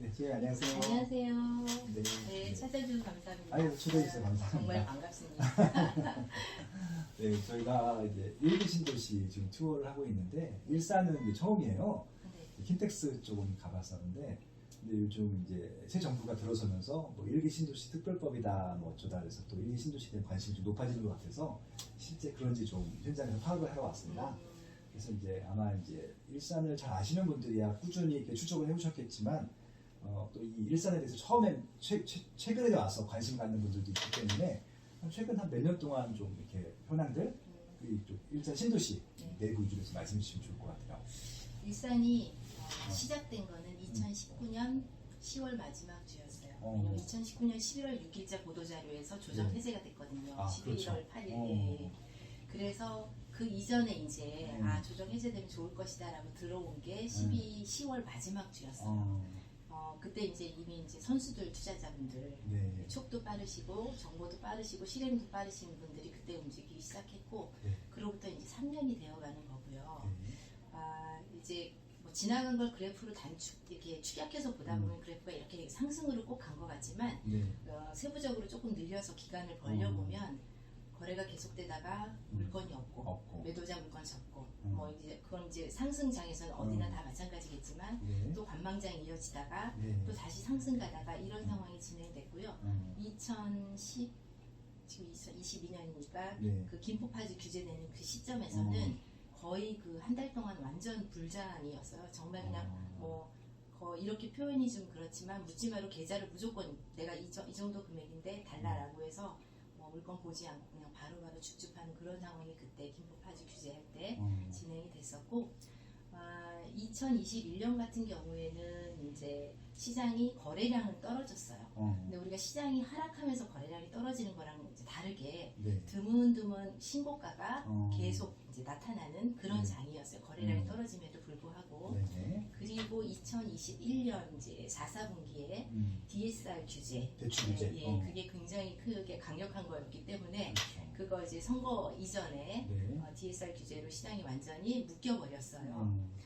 네, 예, 안녕하세요. 안녕하세요. 네, 네, 찾아주셔서 감사합니다. 아유, 초대해주셔서 감사합니다. 정말 반갑습니다. 네, 저희가 이제 일기 신도시 지금 투어를 하고 있는데 일산은 이제 처음이에요. 네. 킨텍스 쪽은 가봤었는데, 근데 요즘 이제 새 정부가 들어서면서 뭐 일기 신도시 특별법이다 뭐 어쩌다 그래서 또 일기 신도시에 대한 관심이 좀 높아지는 것 같아서 실제 그런지 좀 현장에서 파악을 하러 왔습니다. 그래서 이제 아마 이제 일산을 잘 아시는 분들이야 꾸준히 이렇게 추적을 해오셨겠지만 또 이 일산에 대해서 처음엔 최근에 와서 관심 갖는 분들도 있기 때문에 최근 한 몇 년 동안 좀 이렇게 현황들 좀 일산 신도시 내부 위주로 해서 말씀해 주시면 좋을 것 같아요. 일산이 시작된 거는 2019년 10월 마지막 주였어요. 왜냐면 2019년 11월 6일자 보도자료에서 조정 해제가 됐거든요. 아, 11월 그렇죠. 8일에. 그래서 그 이전에 이제 조정 해제되면 좋을 것이다 라고 들어온 게 10월 마지막 주였어요. 그때 이제 이미 이제 선수들, 투자자분들, 네. 촉도 빠르시고 정보도 빠르시고 실행도 빠르신 분들이 그때 움직이기 시작했고, 네. 그로부터 이제 3년이 되어가는 거고요. 네. 이제 뭐 지나간 걸 그래프로 이렇게 축약해서 보다 보면 그래프가 이렇게 상승으로 꼭 간 것 같지만 네. 세부적으로 조금 늘려서 기간을 벌려보면 거래가 계속되다가 물건이 없고 매도자 물건 적고 뭐 이제 그건 이제 상승장에서는 어디나 다 마찬가지겠지만 네. 또 관망장이 이어지다가 네. 또 다시 상승 가다가 이런 상황이 진행됐고요. 2010 지금 2022년이니까 네. 그 김포파주 규제되는 그 시점에서는 거의 그 한 달 동안 완전 불장이었어요. 정말 그냥 뭐 이렇게 표현이 좀 그렇지만 묻지마로 계좌를 무조건 내가 이 정도 금액인데 달라라고 해서 물건 보지 않고 그냥 바로바로 축집하는 그런 상황이 그때 김포파주 규제할 때 진행이 됐었고, 2021년 같은 경우에는 이제 시장이 거래량은 떨어졌어요. 근데 우리가 시장이 하락하면서 거래량이 떨어지는 거랑 이제 다르게 네. 드문드문 신고가가 계속 이제 나타나는 그런 장이었어요. 거래량이 떨어짐에도 불구하고. 네. 그리고 2021년 이제 4분기에 DSR 규제, 대출 규제. 그게 굉장히 크게 강력한 거였기 때문에 그렇죠. 그거 이제 선거 이전에 네. DSR 규제로 시장이 완전히 묶여버렸어요.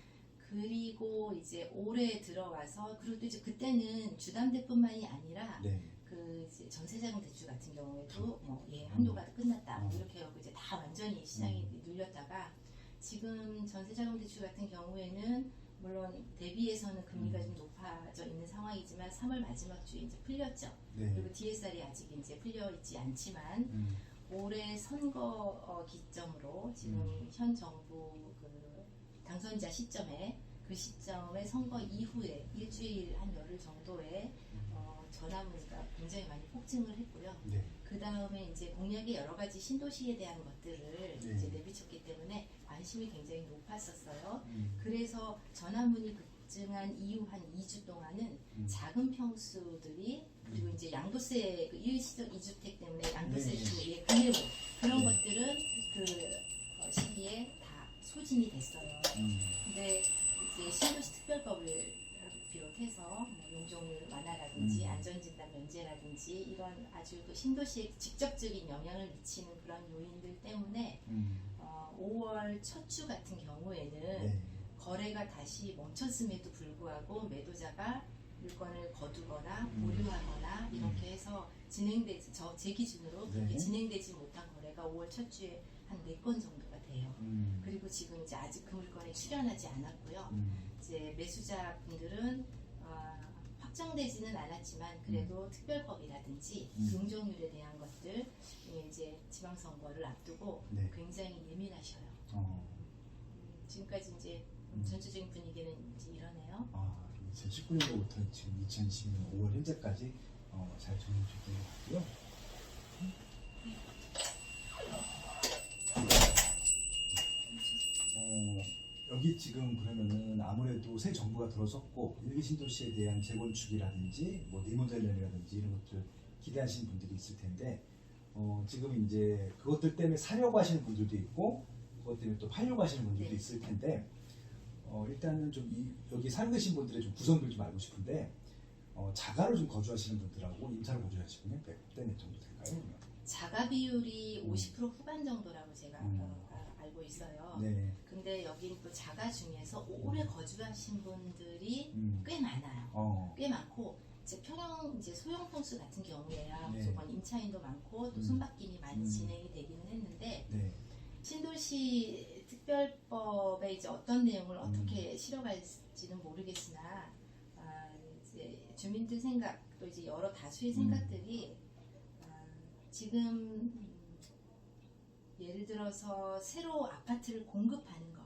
그리고 이제 올해 들어와서 그리고 또 이제 그때는 주담대뿐만이 아니라 네. 그 이제 전세자금 대출 같은 경우에도 한도가 끝났다 이렇게 하고 이제 다 완전히 시장이 눌렸다가 지금 전세자금 대출 같은 경우에는 물론 대비해서는 금리가 좀 높아져 있는 상황이지만 3월 마지막 주에 이제 풀렸죠. 네. 그리고 DSR이 아직 이제 풀려 있지 않지만 올해 선거 기점으로 지금 현 정부 그 당선자 시점에 그 시점에 선거 이후에 일주일 한 열흘 정도에 전화문의가 굉장히 많이 폭증을 했고요. 네. 그 다음에 이제 공약의 여러 가지 신도시에 대한 것들을 네. 이제 내비쳤기 때문에 관심이 굉장히 높았었어요. 그래서 전화문의 급증한 이후 한 2주 동안은 작은 평수들이 그리고 이제 양도세 그 일시적 2주택 때문에 양도세 네. 금융 그런 것들은 그 시기에 다 소진이 됐어요. 근데 이제 신도시 특별법을 비롯해서 뭐 용적률 완화라든지 안전진단 면제라든지 이런 아주 그 신도시에 직접적인 영향을 미치는 그런 요인들 때문에 5월 첫 주 같은 경우에는 네. 거래가 다시 멈췄음에도 불구하고 매도자가 물건을 거두거나 보류하거나 이렇게 해서 진행되지 제 기준으로 그렇게 네. 진행되지 못한 거래가 5월 첫 주에 한 4건 정도가 돼요. 그리고 지금 이제 아직 그 물건에 출연하지 않았고요. 이제 매수자분들은 확정되지는 않았지만 그래도 특별법이라든지 용적률에 대한 것들 이제 지방선거를 앞두고 네. 굉장히 예민하셔요. 지금까지 이제 전체적인 분위기는 이제 이러네요. 2019년도부터 지금 2020년 5월 현재까지 잘 정리해 주셨던 것 같고요. 여기 지금 그러면은 아무래도 새 정부가 들어섰고 일기 신도시에 대한 재건축이라든지 뭐 리모델링이라든지 이런 것들 기대하시는 분들이 있을 텐데 지금 이제 그것들 때문에 사려고 하시는 분들도 있고 그것 때문에 또 팔려고 하시는 분들도 네. 있을 텐데 일단은 좀 여기 살고 계신 분들의 좀 구성들 좀 알고 싶은데 자가로 좀 거주하시는 분들하고 임차로 거주하시는 분이 몇 대 몇 정도 될까요? 자가 비율이 50% 후반 정도라고 제가 알고 있어요. 네. 근데 여기 또 자가 중에서 오래 거주하신 분들이 꽤 많아요. 꽤 많고 이제 평형 이제 소형 평수 같은 경우에야 네. 무조건 임차인도 많고 또 손바뀜이 많이 진행이 되기는 했는데 네. 신도시 특별법에 이제 어떤 내용을 어떻게 실어갈지는 모르겠으나 이제 주민들 생각 또 이제 여러 다수의 생각들이 지금 예를 들어서 새로 아파트를 공급하는 거,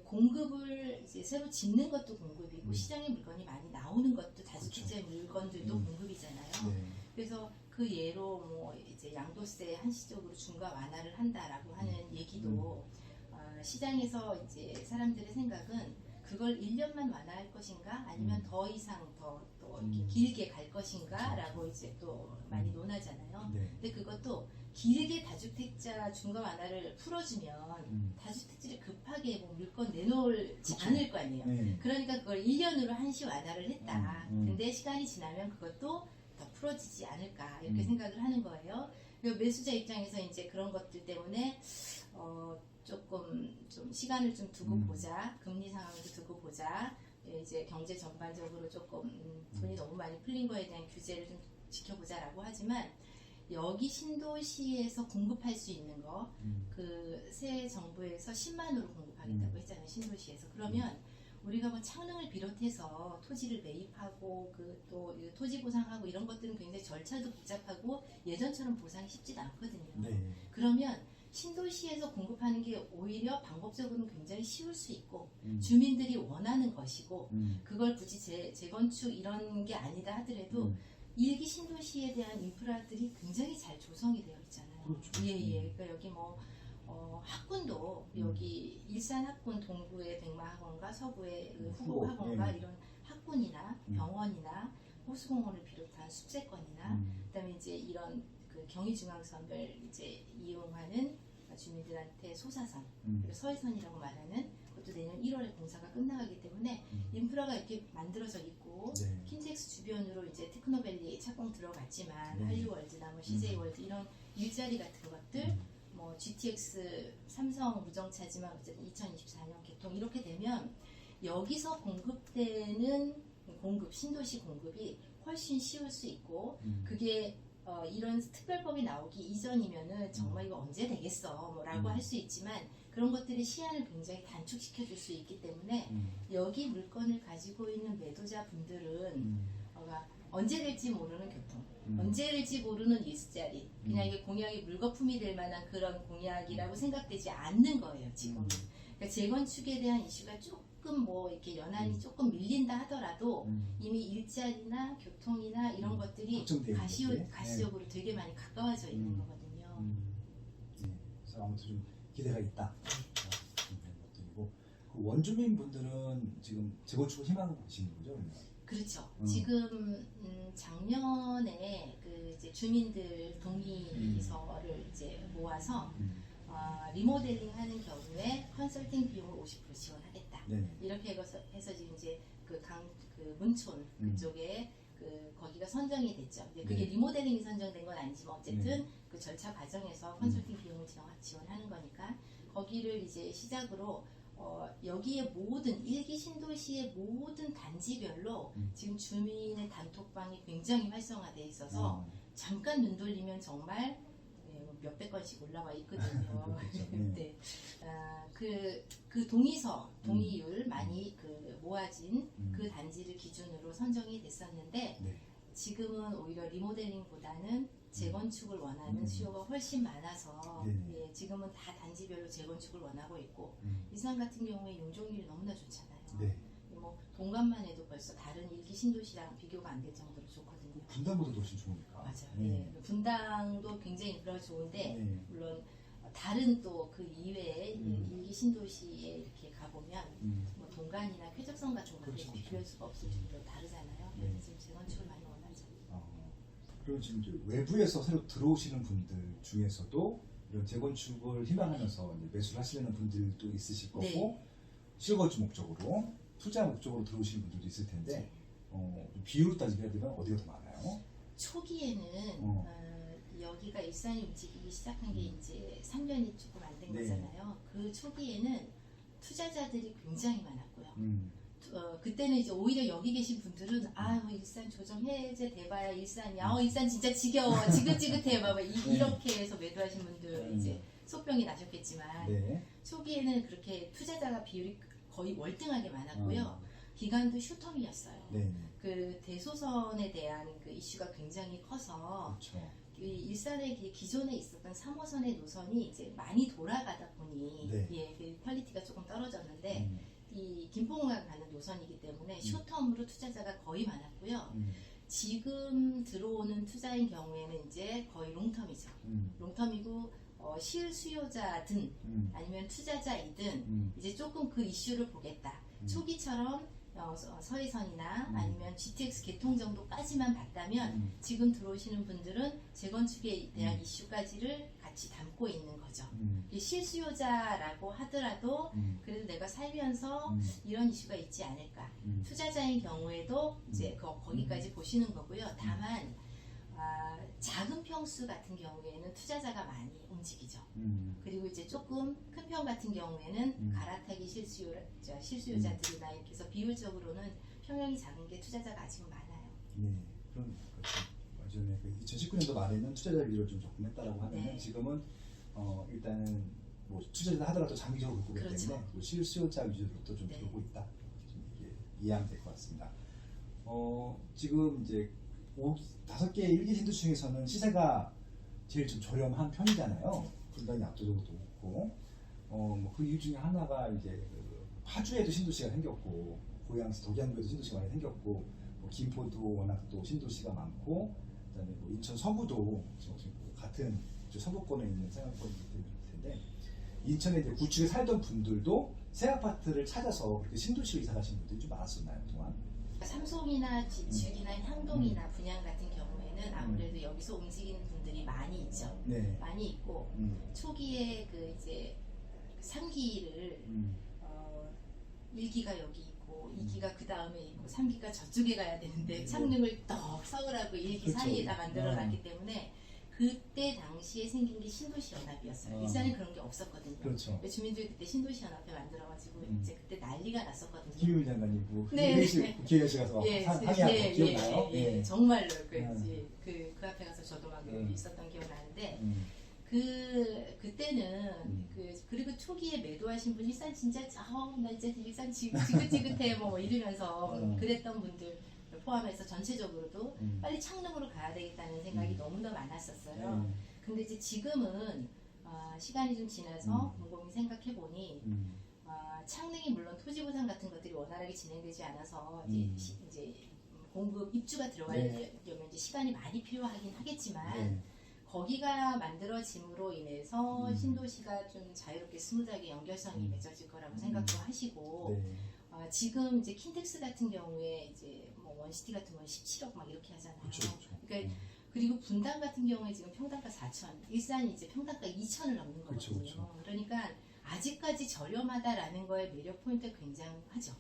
공급을 이제 새로 짓는 것도 공급이고 시장에 물건이 많이 나오는 것도 다주택자 물건들도 공급이잖아요. 네. 그래서 그 예로 뭐 이제 양도세 한시적으로 중과 완화를 한다라고 하는 얘기도 시장에서 이제 사람들의 생각은 그걸 1년만 완화할 것인가 아니면 더 이상 더 이렇게 길게 갈 것인가라고 이제 또 많이 논하잖아요. 네. 근데 그것도 길게 다주택자 중과 완화를 풀어주면 다주택자를 급하게 뭐 물건 내놓지 않을 거 아니에요. 네. 그러니까 그걸 1년으로 한시 완화를 했다. 근데 시간이 지나면 그것도 더 풀어지지 않을까 이렇게 생각을 하는 거예요. 그리고 매수자 입장에서 이제 그런 것들 때문에 조금 좀 시간을 좀 두고 보자, 금리 상황도 두고 보자, 이제 경제 전반적으로 조금 돈이 너무 많이 풀린 거에 대한 규제를 좀 지켜보자라고 하지만 여기 신도시에서 공급할 수 있는 거, 그 새 정부에서 10만으로 공급하겠다고 했잖아요, 신도시에서. 그러면 우리가 뭐 창릉을 비롯해서 토지를 매입하고 그 또 토지 보상하고 이런 것들은 굉장히 절차도 복잡하고 예전처럼 보상이 쉽지도 않거든요. 네. 그러면 신도시에서 공급하는 게 오히려 방법적으로는 굉장히 쉬울 수 있고 주민들이 원하는 것이고 그걸 굳이 재건축 이런 게 아니다 하더라도 일기 신도시에 대한 인프라들이 굉장히 잘 조성이 되어 있잖아요. 그렇죠. 예. 그러니까 여기 뭐 학군도 여기 일산 학군 동구의 백마학원과 서구의 그 후곡학원과 이런 학군이나 병원이나 호수공원을 비롯한 숲세권이나 그다음에 이제 이런 그 경의중앙선을 이제 이용하는 주민들한테 소사선 그리고 서해선이라고 말하는 그것도 내년 1월에 공사가 끝나가기 때문에 인프라가 이렇게 만들어져 있고 네. 킨텍스 주변으로 이제 테크노밸리 착공 들어갔지만 네. 한류월드나 뭐 CJ월드 이런 일자리 같은 것들 뭐 GTX 삼성 무정차지만 어쨌든 2024년 개통 이렇게 되면 여기서 공급되는 신도시 공급이 훨씬 쉬울 수 있고 그게 이런 특별법이 나오기 이전이면은 정말 이거 언제 되겠어 뭐라고 할 수 있지만 그런 것들이 시한을 굉장히 단축시켜 줄 수 있기 때문에 여기 물건을 가지고 있는 매도자 분들은 언제 될지 모르는 교통, 언제 될지 모르는 일자리, 그냥 이게 공약이 물거품이 될 만한 그런 공약이라고 생각되지 않는 거예요 지금. 그러니까 재건축에 대한 이슈가 조금 뭐 이렇게 연한이 조금 밀린다 하더라도 이미 일자리나 교통이나 이런 것들이 가시적으로 되게 많이 가까워져 있는 거거든요. 네. 그래서 아무튼 좀 기대가 있다. 그런 것들이고 그 원주민 분들은 지금 재건축을 희망하고 계시는 거죠? 그러면? 그렇죠. 지금 작년에 그 이제 주민들 동의서를 이제 모아서 리모델링 하는 경우에 컨설팅 비용을 50% 지원하겠다. 네. 이렇게 해서 지금 이제 그 문촌 그쪽에 거기가 선정이 됐죠. 근데 그게 네. 리모델링이 선정된 건 아니지만 어쨌든 그 절차 과정에서 컨설팅 비용을 지원하는 거니까 거기를 이제 시작으로 여기에 모든 일기 신도시의 모든 단지별로 지금 주민의 단톡방이 굉장히 활성화되어 있어서 잠깐 눈 돌리면 정말 몇백 건씩 올라와 있거든요. 네. 그 동의율 많이 그 모아진 그 단지를 기준으로 선정이 됐었는데 네. 지금은 오히려 리모델링보다는 재건축을 원하는 수요가 훨씬 많아서 예, 지금은 다 단지별로 재건축을 원하고 있고 일산 같은 경우에 용적률이 너무나 좋잖아요. 네. 뭐 동간만 해도 벌써 다른 일기 신도시랑 비교가 안 될 정도로 좋거든요. 분당보다도 훨씬 좋으니까. 맞아요. 네. 예. 분당도 굉장히 인프라가 좋은데 네. 물론 다른 또 그 이외에 일기 신도시에 이렇게 가보면 뭐 동간이나 쾌적성 같은 것들이 그렇죠, 비교할 수가 없을 정도로 다르잖아요. 네. 그래서 지금 재건축을 많이 원하죠. 그리고 지금 이제 외부에서 새로 들어오시는 분들 중에서도 이런 재건축을 희망하면서 이제 매수를 하시려는 분들도 있으실 거고 네. 실거주 목적으로 투자 목적으로 들어오시는 분들도 있을 텐데 비율로 따지게 되면 어디가 더 많아요? 초기에는 여기가 일산이 움직이기 시작한 게 이제 3년이 조금 안 된 네. 거잖아요. 그 초기에는 투자자들이 굉장히 많았고요. 음. 그때는 이제 오히려 여기 계신 분들은 일산 조정 해제 돼봐야 일산이야. 일산 진짜 지겨워. 지긋지긋해. 막 이렇게 해서 매도하신 분들 이제 속병이 나셨겠지만 네. 초기에는 그렇게 투자자가 비율이 거의 월등하게 많았고요. 기간도 슈텀이었어요. 네. 그 대소선에 대한 그 이슈가 굉장히 커서 그렇죠. 이 일산의 기존에 있었던 3호선의 노선이 이제 많이 돌아가다 보니 네. 그 퀄리티가 조금 떨어졌는데 이 김포공항 가는 노선이기 때문에 숏텀으로 투자자가 거의 많았고요. 지금 들어오는 투자인 경우에는 이제 거의 롱텀이죠. 롱텀이고 실수요자든 아니면 투자자이든 이제 조금 그 이슈를 보겠다. 초기처럼 서해선이나 아니면 GTX 개통 정도까지만 봤다면 지금 들어오시는 분들은 재건축에 대한 이슈까지를 같이 담고 있는 거죠. 이 실수요자라고 하더라도 그래도 내가 살면서 이런 이슈가 있지 않을까. 투자자인 경우에도 이제 거기까지 보시는 거고요. 다만 작은 평수 같은 경우에는 투자자가 많이 움직이죠. 그리고 이제 조금 큰 평 같은 경우에는 갈아타기 실수요자들이나 이렇게 해서 비율적으로는 평형이 작은 게 투자자가 아직은 많아요. 네, 그런 거죠. 예전에 2019년도 말에는 투자자 비율을 좀 조금 했다라고 하면 네. 지금은 일단은 뭐 투자자 하더라도 장기적으로 보기 그렇죠. 때문에 뭐 실수요자 위주로 또 좀 네. 보고 있다. 좀 이게 이해하면 될 것 같습니다. 지금 이제 5개의 일기 신도시 중에서는 시세가 제일 좀 저렴한 편이잖아요. 분당이 압도적으로 높고, 그 이유 중에 하나가 이제 파주에도 신도시가 생겼고, 고양시 덕양구에도 신도시가 많이 생겼고, 김포도 워낙 또 신도시가 많고, 그다음에 인천 서구도 지금 같은 서구권에 있는 생활권이기 때문에 그럴 텐데, 인천에 이제 구축에 살던 분들도 새 아파트를 찾아서 그렇게 신도시로 이사 가신 분들이 좀 많았었나요, 그동안? 삼송이나 지축이나 향동이나 분양 같은 경우에는 아무래도 여기서 움직이는 분들이 많이 있죠. 네. 많이 있고 초기에 그 이제 3기를 1기가 여기 있고 2기가 그 다음에 있고 3기가 저쪽에 가야 되는데 창릉을 떡 서울하고 1기 그렇죠. 사이에다 만들어 놨기 때문에 그때 당시에 생긴 게 신도시연합이었어요. 일산은 그런 게 없었거든요. 그렇죠. 주민들이 그때 신도시연합회 만들어가지고 이제 그때 난리가 났었거든요. 김유미 장관님 네. 국회의원실 가서 항의한 거 기억나요? 예, 정말로 그 앞에 가서 저도 막 있었던 기억 나는데 그때는 그리고 초기에 매도하신 분 일산 진짜 나 이제 일산 지긋지긋해 뭐 이러면서 그랬던 분들 포함해서 전체적으로도 빨리 창릉으로 가야 되겠다는 생각이 너무나 많았었어요. 근데 이제 지금은 시간이 좀 지나서 곰곰이 생각해 보니 창릉이 물론 토지 보상 같은 것들이 원활하게 진행되지 않아서 이제 공급 입주가 들어가려면 이제 시간이 많이 필요하긴 하겠지만 거기가 만들어짐으로 인해서 신도시가 좀 자유롭게 스무드하게 연결성이 맺어질 거라고 생각도 하시고 지금 이제 킨텍스 같은 경우에 이제 뭐 원시티 같은 건 17억 막 이렇게 하잖아요. 그렇죠. 그러니까 그리고 분당 같은 경우에 지금 평당가 4천, 일산이 이제 평당가 2천을 넘는 거거든요. 그렇죠. 그러니까 아직까지 저렴하다라는 거에 매력 포인트가 굉장하죠.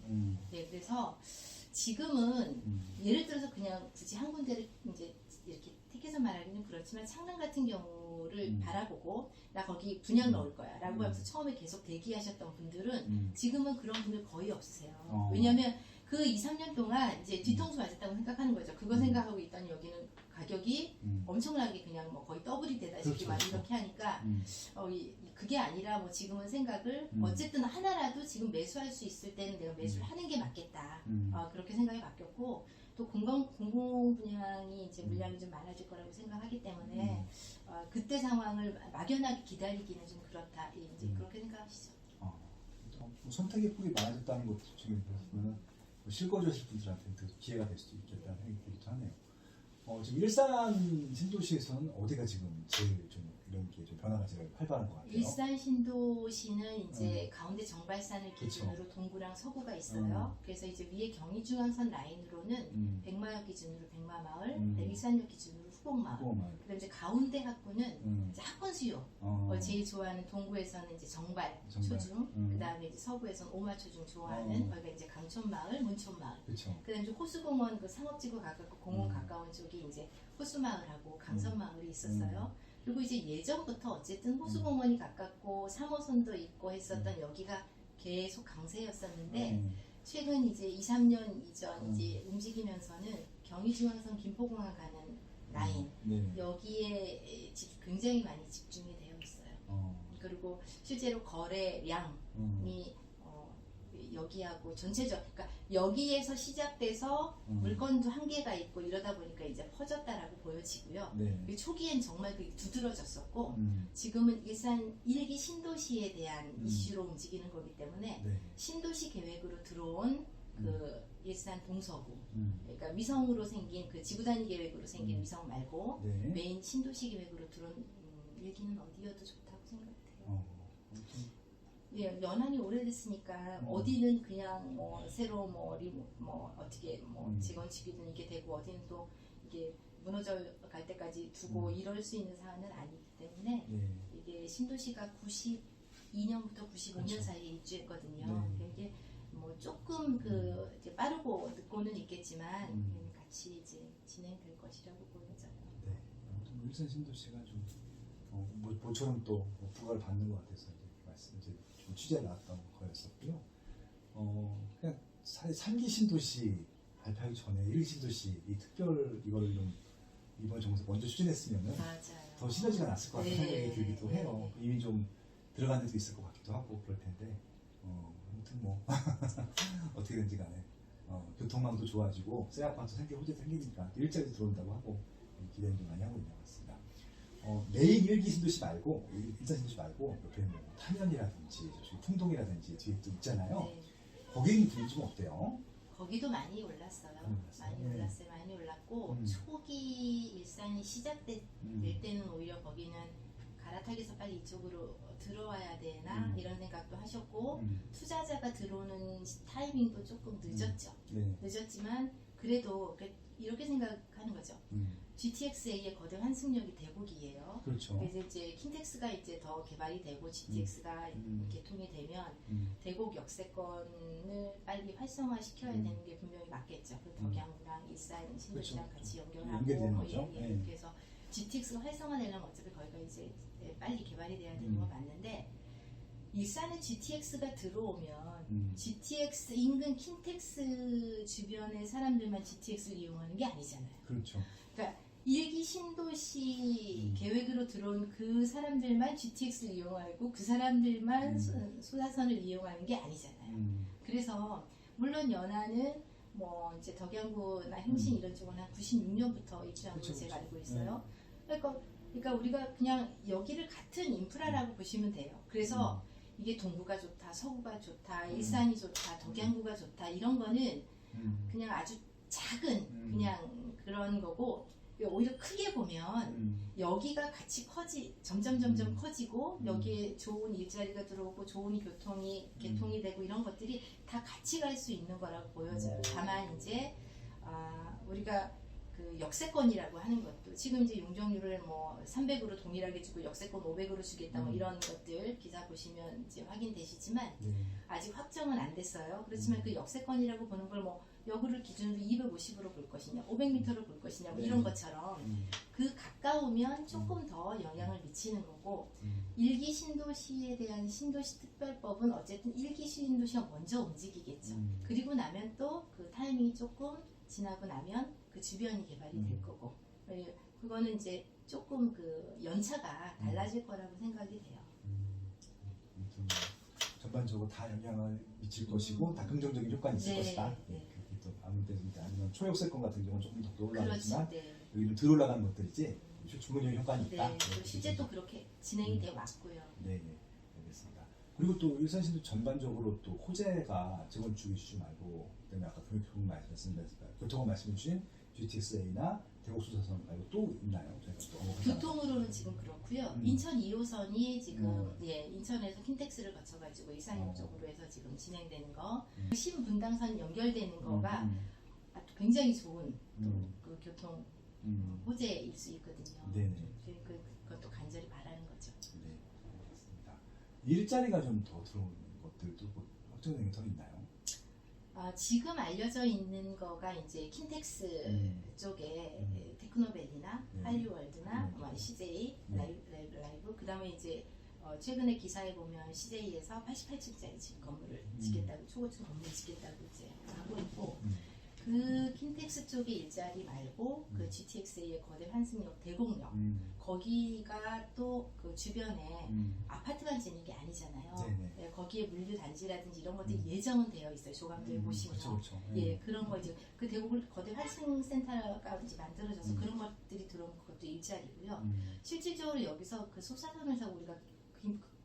네, 그래서 지금은 예를 들어서 그냥 굳이 한 군데를 이제 이렇게 택해서 말하기는 그렇지만 창릉 같은 경우를 바라보고 나 거기 분양 넣을 거야 라고 하면서 처음에 계속 대기하셨던 분들은 지금은 그런 분들 거의 없으세요. 왜냐하면 그 2, 3년 동안 이제 뒤통수 맞았다고 생각하는 거죠. 그거 생각하고 있던 여기는 가격이 엄청나게 그냥 뭐 거의 더블이 되다시피 막 이렇게 하니까 그게 아니라 뭐 지금은 생각을 어쨌든 하나라도 지금 매수할 수 있을 때는 내가 매수를 하는 게 맞겠다. 그렇게 생각이 바뀌었고 또 공공 분양이 이제 물량이 좀 많아질 거라고 생각하기 때문에 그때 상황을 막연하게 기다리기는 좀 그렇다. 이제 그렇게 생각하시죠. 선택의 폭이 많아졌다는 것 중에 보면 실거주하실 분들한테는 더 기회가 될 수도 있겠다는 생각이 들기도 하네요. 지금 일산 신도시에서는 어디가 지금 제일 좀 이런 게 좀 변화가 제일 활발한 것 같아요? 일산 신도시는 이제 가운데 정발산을 기준으로 동구랑 서구가 있어요. 그래서 이제 위에 경의중앙선 라인으로는 백마역 기준으로 백마마을, 일산역 기준으로 후곡마을. 그다음 이제 가운데 학구는 이제 학권 수요. 제일 좋아하는 동구에서는 이제 정발, 정발. 초중, 그다음에 이제 서구에서는 오마 초중 좋아하는 거기가 이제 강촌마을, 문촌마을. 그렇죠. 그다음에 이제 호수공원 그 상업지구 가깝고 공원 가까운 쪽이 이제 호수마을하고 강선마을이 있었어요. 그리고 이제 예전부터 어쨌든 호수공원이 가깝고 3호선도 있고 했었던 여기가 계속 강세였었는데 최근 이제 2, 3년 이전 이제 움직이면서는 경의중앙선 김포공항 가는 라인 여기에 굉장히 많이 집중이 되어 있어요. 그리고 실제로 거래량이 여기하고 전체적, 그러니까 여기에서 시작돼서 물건도 한계가 있고 이러다 보니까 이제 퍼졌다라고 보여지고요. 그리고 초기엔 정말 그게 두드러졌었고 지금은 일산 1기 신도시에 대한 이슈로 움직이는 거기 때문에 신도시 계획으로 들어온 그 일산 동서구, 그러니까 위성으로 생긴 그 지구단위 계획으로 생긴 위성 말고 메인 신도시 계획으로 들어온 1기는 어디여도 좋다고 생각해요. 예, 연한이 오래됐으니까 어디는 그냥 뭐 새로 뭐 어떻게 뭐 재건축이든 이게 되고 어디는 또 이게 무너져 갈 때까지 두고 이럴 수 있는 사안은 아니기 때문에 이게 신도시가 92년부터 95년 그렇죠. 사이에 입주했거든요. 이게 뭐 조금 그 이제 빠르고 늦고는 있겠지만 같이 이제 진행될 것이라고 보여져요. 네, 아무튼 일산 신도시가 좀 모처럼 또 부각을 받는 것 같아서 이제 말씀 이제 좀 취재를 나왔던 거였었고요. 그냥 3기 신도시 발표하기 전에 1기 신도시 이 특별 이거를 좀 이번 정부에서 먼저 추진했으면은 더 시너지가 났을 것 같은 생각이 들기도 해요. 이미 좀 들어간 데도 있을 것 같기도 하고 그럴 텐데 아무튼 뭐 어떻게 된지 간에 교통망도 좋아지고 쇠약방도 호재도 생기니까 일자리도 들어온다고 하고 기대는 좀 많이 하고 있는 것 같습니다. 메인 1기 신도시 말고 일산 신도시 말고 옆에 뭐 탄현이라든지 저기 풍동이라든지 뒤에 또 있잖아요. 거기는 분위기 좀 어때요? 거기도 많이 올랐어요. 많이 올랐고 초기 일산이 시작될 때는 오히려 거기는 갈아타기에서 빨리 이쪽으로 들어와야 되나 이런 생각도 하셨고 투자자가 들어오는 타이밍도 조금 늦었죠. 늦었지만 그래도 이렇게 생각하는 거죠. GTX-A의 거대 환승역이 대곡이에요. 그렇죠. 그래서 이제 킨텍스가 이제 더 개발이 되고 GTX가 개통이 되면 대곡 역세권을 빨리 활성화시켜야 되는 게 분명히 맞겠죠. 그 덕양구랑 일산 신도시랑 같이 연결하고 연계되는 거죠. 그래서 GTX가 활성화되려면 어차피 거기가 이제 빨리 개발이 돼야 되는 건 맞는데 일산에 GTX가 들어오면 GTX 인근 킨텍스 주변의 사람들만 GTX를 이용하는 게 아니잖아요. 그렇죠. 그러니까 1기 신도시 계획으로 들어온 그 사람들만 GTX를 이용하고 그 사람들만 소사선을 이용하는 게 아니잖아요. 그래서 물론 연안은 뭐 이제 덕양구나 행신 이런 쪽은 한 96년부터 입주한 걸로 제가 알고 있어요. 그러니까 우리가 그냥 여기를 같은 인프라라고 보시면 돼요. 그래서 이게 동구가 좋다, 서구가 좋다, 일산이 좋다, 덕양구가 좋다 이런 거는 그냥 아주 작은 그냥 그런 거고 오히려 크게 보면 여기가 같이 점점 커지고 여기에 좋은 일자리가 들어오고 좋은 교통이 개통이 되고 이런 것들이 다 같이 갈 수 있는 거라고 보여져요. 다만 이제 우리가 그 역세권이라고 하는 것도 지금 이제 용적률을 뭐 300으로 동일하게 주고 역세권 500으로 주겠다 뭐 이런 것들 기사 보시면 이제 확인되시지만 아직 확정은 안 됐어요. 그렇지만 그 역세권이라고 보는 걸 뭐 여구를 기준으로 250으로 볼 것이냐 500m로 볼 것이냐 뭐 이런 것처럼 그 가까우면 조금 더 영향을 미치는 거고 1기 신도시에 대한 신도시 특별법은 어쨌든 1기 신도시가 먼저 움직이겠죠. 그리고 나면 또 그 타이밍이 조금 지나고 나면 그 주변이 개발이 될 거고 그거는 이제 조금 그 연차가 달라질 거라고 생각이 돼요. 전반적으로 다 영향을 미칠 것이고 다 긍정적인 효과는 있을 것이다. 그게 또 아니면 초역세권 같은 경우는 조금 더 올라가지만 여기는 덜 올라가는 것들이지 중간적인 효과는 있다. 실제 또 그렇게 진행이 되어 왔고요. 네, 알겠습니다. 그리고 또 일산시도 전반적으로 또 호재가 재건축 이슈 말고 그다음에 아까 교통을 말씀해 주신 GTX-A나 대곡수사선 말고 또 있나요? 교통으로는 지금 그렇고요. 인천 2호선이 지금 인천에서 킨텍스를 거쳐가지고 일산역 쪽으로 해서 지금 진행되는 거 신분당선 연결되는 거가 굉장히 좋은 그 교통 호재일 수 있거든요. 그것도 간절히 바라는 거죠. 일자리가 좀 더 들어오는 것들도 뭐 확정된 게 더 있나요? 지금 알려져 있는 거가 이제 킨텍스 쪽에 테크노밸리나 네. 할리월드나 네. CJ 네. 라이브 그다음에 이제 최근에 기사에 보면 CJ에서 88층짜리 집 건물을 짓겠다고 초고층 건물을 짓겠다고 이제 하고 있고 그 킨텍스 쪽의 일자리 말고 그 GTXA의 거대 환승역 대곡역 거기가 또 그 주변에 아파트만 짓는 게 아니잖아요. 네네. 네, 거기에 물류 단지라든지 이런 것들이 예정은 되어 있어요. 조감도에 보시면. 그렇죠. 예, 그런 거 이제 그 대곡을 거대 환승센터가 이제 만들어져서 그런 것들이 들어온 것도 일자리고요. 실질적으로 여기서 그 소사선에서 우리가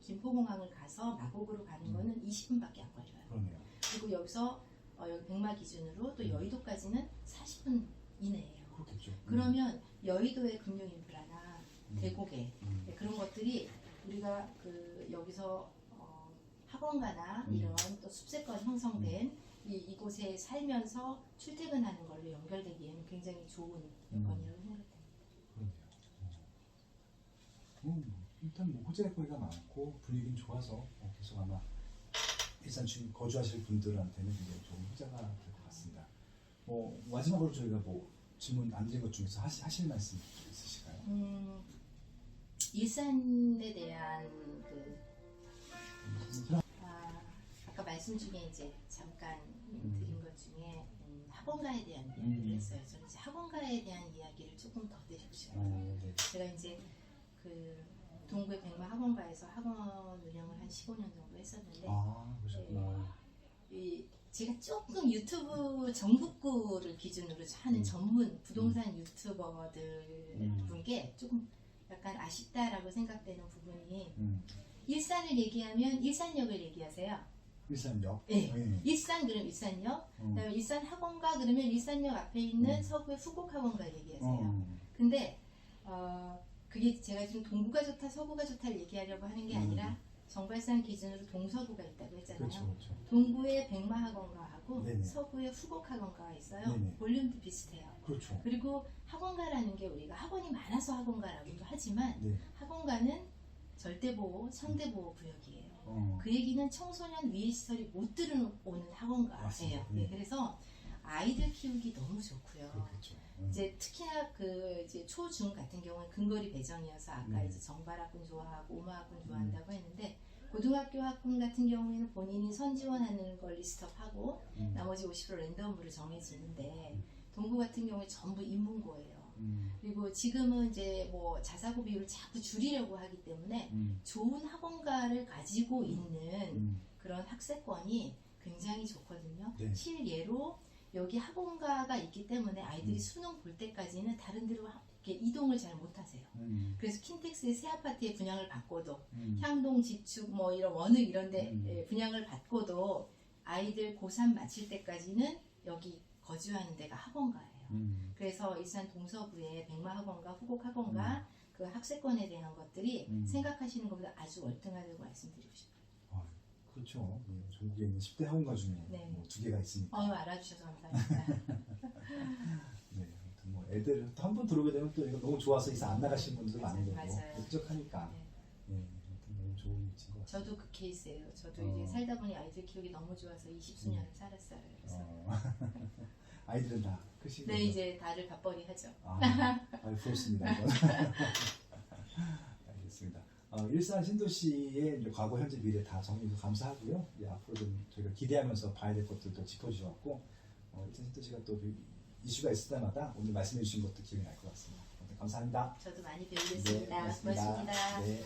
김포공항을 가서 마곡으로 가는 거는 20분밖에 안 걸려요. 그러네요. 그리고 여기서 여기 백마 기준으로 또 여의도까지는 40분 이내예요. 그렇겠죠. 그러면 여의도의 금융인프라나 대곡에 네, 그런 것들이 우리가 그 여기서 학원가나 이런 또 숲세권 형성된 이곳에 살면서 출퇴근하는 걸로 연결되기에는 굉장히 좋은 여건이라고 생각됩니다. 그러네요. 일단 뭐 호재 거리가 많고 분위기는 좋아서 계속 아마 일산 주민 거주하실 분들한테는 굉장히 좋은 호재가 될 것 같습니다. 마지막으로 저희가 뭐 질문 안 드린 것 중에서 하실 말씀 있으실까요? 일산에 대한 아까 말씀 중에 이제 잠깐 드린 것 중에 학원가에 대한 이야기를 했어요. 저는 이제 학원가에 대한 이야기를 조금 더 드리고 싶어요. 네. 제가 이제 그 동구의 백마 학원가에서 학원 운영을 한 15년 정도 했었는데 그러셨구나. 제가 조금 유튜브 전국구를 기준으로 하는 전문 부동산 유튜버들 분께 조금 약간 아쉽다라고 생각되는 부분이 일산을 얘기하면 일산역을 얘기하세요. 일산역? 네. 일산 그럼 일산역, 그다음에 일산 학원가 그러면 일산역 앞에 있는 서구의 후곡 학원가 얘기하세요. 근데 그게 제가 지금 동구가 좋다, 서구가 좋다를 얘기하려고 하는 게 아니라 정발산 기준으로 동서구가 있다고 했잖아요. 그렇죠. 동구의 백마학원가하고 네네. 서구의 후곡학원가가 있어요. 네네. 볼륨도 비슷해요. 그렇죠. 그리고 학원가라는 게 우리가 학원이 많아서 학원가라고도 하지만 네. 학원가는 절대보호, 선대보호 구역이에요. 그 얘기는 청소년 위해 시설이 못 들어오는 학원가예요. 맞습니다. 네, 그래서 아이들 키우기 너무 좋고요. 그렇겠죠. 이제 특히나 그 이제 초중 같은 경우는 근거리 배정이어서 아까 이제 정발학군 좋아하고 오마학군 좋아한다고 했는데 고등학교 학군 같은 경우에는 본인이 선지원하는 걸 리스트업하고 나머지 50% 랜덤으로 정해지는데 동구 같은 경우에 전부 인문고예요. 그리고 지금은 이제 뭐 자사고 비율을 자꾸 줄이려고 하기 때문에 좋은 학원가를 가지고 있는 그런 학세권이 굉장히 좋거든요. 네. 실예로 여기 학원가가 있기 때문에 아이들이 수능 볼 때까지는 다른 데로 이렇게 이동을 잘 못하세요. 그래서 킨텍스의 새 아파트에 분양을 받고도 향동, 지축, 뭐 이런 원흥 이런데 분양을 받고도 아이들 고3 마칠 때까지는 여기 거주하는 데가 학원가예요. 그래서 일산 동서구의 백마학원가, 후곡학원가 그 학세권에 대한 것들이 생각하시는 것보다 아주 월등하다고 말씀드리고 싶어요. 그렇죠. 전국에 있는 10대 학원가 중에 네. 2개가 있으니까. 알아주셔서 감사합니다. 네, 아무튼 뭐 애들 한 번 들어오게 되면 또 이거 너무 좋아서 이사 안 나가시는 분들도 많은 거고 맞아요. 흡족하니까. 네. 네, 아무튼 너무 좋은 위치인 것 같아요. 저도 그 케이스예요. 저도 이제 살다 보니 아이들 키우기 너무 좋아서 20수년을 살았어요. 그래서. 아이들은 다 크시고. 네, 이제 다들 밥벌이 하죠. 부럽습니다. 알겠습니다. 일산 신도시의 이제 과거, 현재, 미래 다 정리도 감사하고요. 앞으로 좀 저희가 기대하면서 봐야 될 것들도 짚어주셨고, 일산 신도시가 또 이슈가 있을 때마다 오늘 말씀해 주신 것도 기억이 날 것 같습니다. 감사합니다. 저도 많이 배우겠습니다. 네, 고맙습니다. 고맙습니다. 네.